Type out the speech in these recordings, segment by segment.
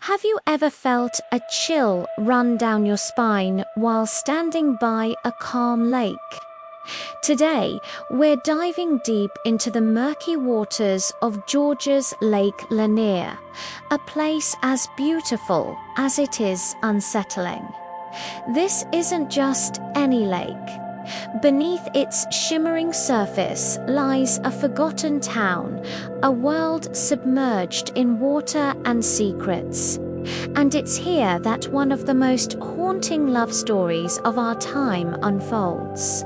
Have you ever felt a chill run down your spine while standing by a calm lake? Today, we're diving deep into the murky waters of Georgia's Lake Lanier, a place as beautiful as it is unsettling. This isn't just any lake. Beneath its shimmering surface lies a forgotten town, a world submerged in water and secrets. And it's here that one of the most haunting love stories of our time unfolds.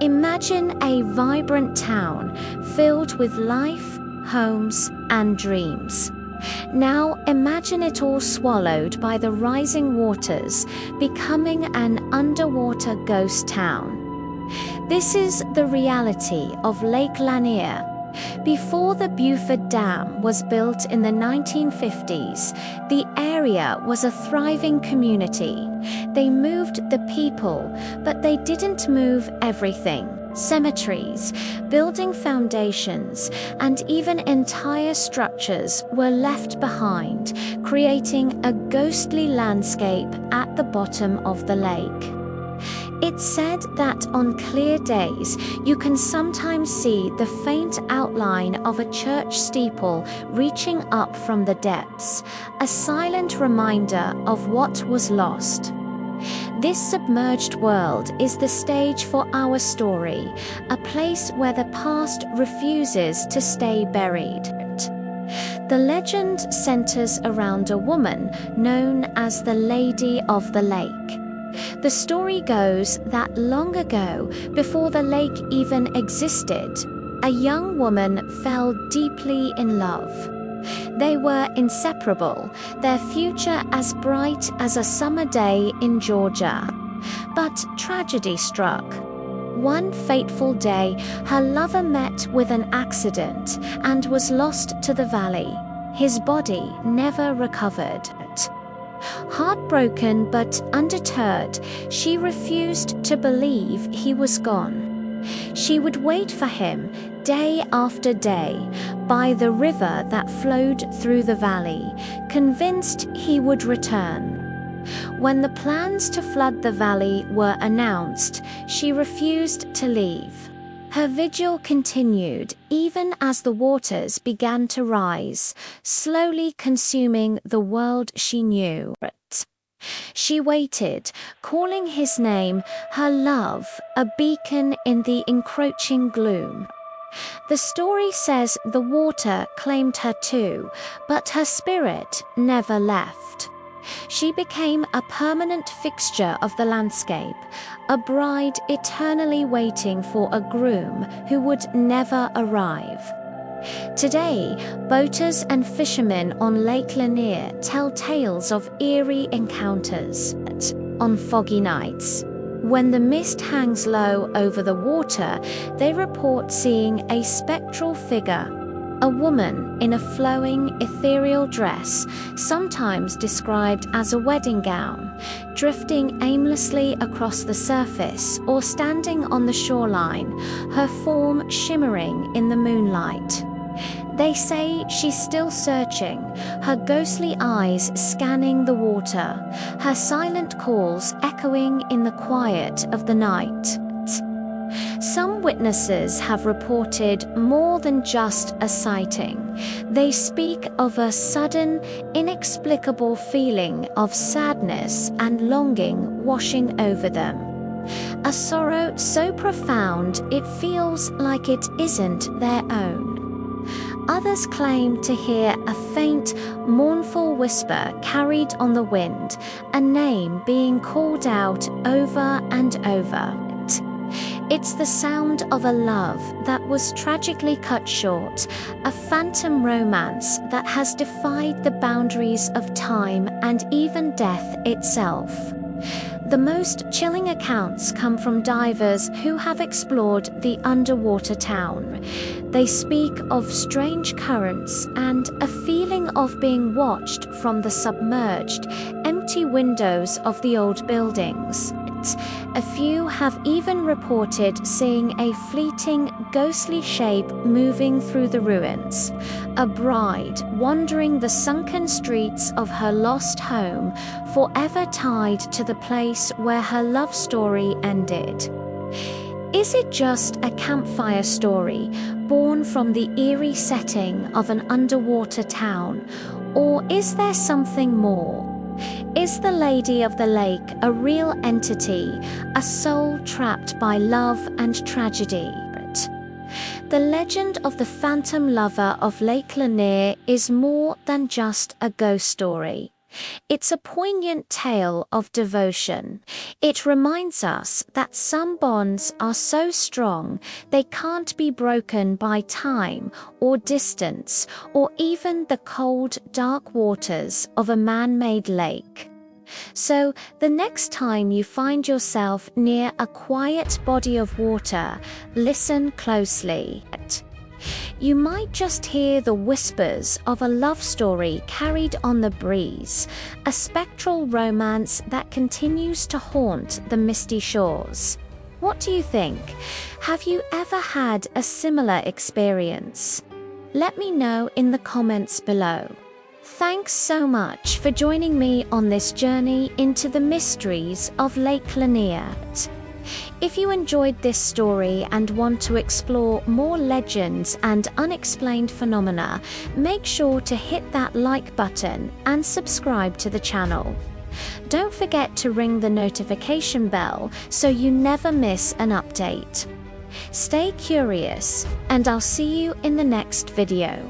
Imagine a vibrant town filled with life, homes, and dreams. Now imagine it all swallowed by the rising waters, becoming an underwater ghost town. This is the reality of Lake Lanier. Before the Beaufort Dam was built in the 1950s, the area was a thriving community. They moved the people, but they didn't move everything. Cemeteries, building foundations, and even entire structures were left behind, creating a ghostly landscape at the bottom of the lake. It's said that on clear days, you can sometimes see the faint outline of a church steeple reaching up from the depths, a silent reminder of what was lost. This submerged world is the stage for our story, a place where the past refuses to stay buried. The legend centers around a woman known as the Lady of the Lake. The story goes that long ago, before the lake even existed, a young woman fell deeply in love. They were inseparable, their future as bright as a summer day in Georgia. But tragedy struck. One fateful day, her lover met with an accident and was lost to the valley. His body never recovered. Heartbroken but undeterred, she refused to believe he was gone. She would wait for him day after day by the river that flowed through the valley, convinced he would return. When the plans to flood the valley were announced, she refused to leave. Her vigil continued even as the waters began to rise, slowly consuming the world she knew. She waited, calling his name, her love, a beacon in the encroaching gloom. The story says the water claimed her too, but her spirit never left. She became a permanent fixture of the landscape, a bride eternally waiting for a groom who would never arrive. Today, boaters and fishermen on Lake Lanier tell tales of eerie encounters. On foggy nights, when the mist hangs low over the water, they report seeing a spectral figure, a woman in a flowing, ethereal dress, sometimes described as a wedding gown, drifting aimlessly across the surface or standing on the shoreline, her form shimmering in the moonlight. They say she's still searching, her ghostly eyes scanning the water, her silent calls echoing in the quiet of the night. Some witnesses have reported more than just a sighting. They speak of a sudden, inexplicable feeling of sadness and longing washing over them. A sorrow so profound it feels like it isn't their own. Others claim to hear a faint, mournful whisper carried on the wind, a name being called out over and over. It's the sound of a love that was tragically cut short, a phantom romance that has defied the boundaries of time and even death itself. The most chilling accounts come from divers who have explored the underwater town. They speak of strange currents and a feeling of being watched from the submerged, empty windows of the old buildings. legends. A few have even reported seeing a fleeting, ghostly shape moving through the ruins, a bride wandering the sunken streets of her lost home, forever tied to the place where her love story ended. Is it just a campfire story born from the eerie setting of an underwater town, or is there something more? Is the Lady of the Lake a real entity, a soul trapped by love and tragedy? The legend of the phantom lover of Lake Lanier is more than just a ghost story. It's a poignant tale of devotion. It reminds us that some bonds are so strong they can't be broken by time or distance or even the cold, dark waters of a man-made lake. So, the next time you find yourself near a quiet body of water, listen closely. You might just hear the whispers of a love story carried on the breeze, a spectral romance that continues to haunt the misty shores. What do you think? Have you ever had a similar experience? Let me know in the comments below. Thanks so much for joining me on this journey into the mysteries of Lake Lanier. If you enjoyed this story and want to explore more legends and unexplained phenomena, make sure to hit that like button and subscribe to the channel. Don't forget to ring the notification bell so you never miss an update. Stay curious, and I'll see you in the next video.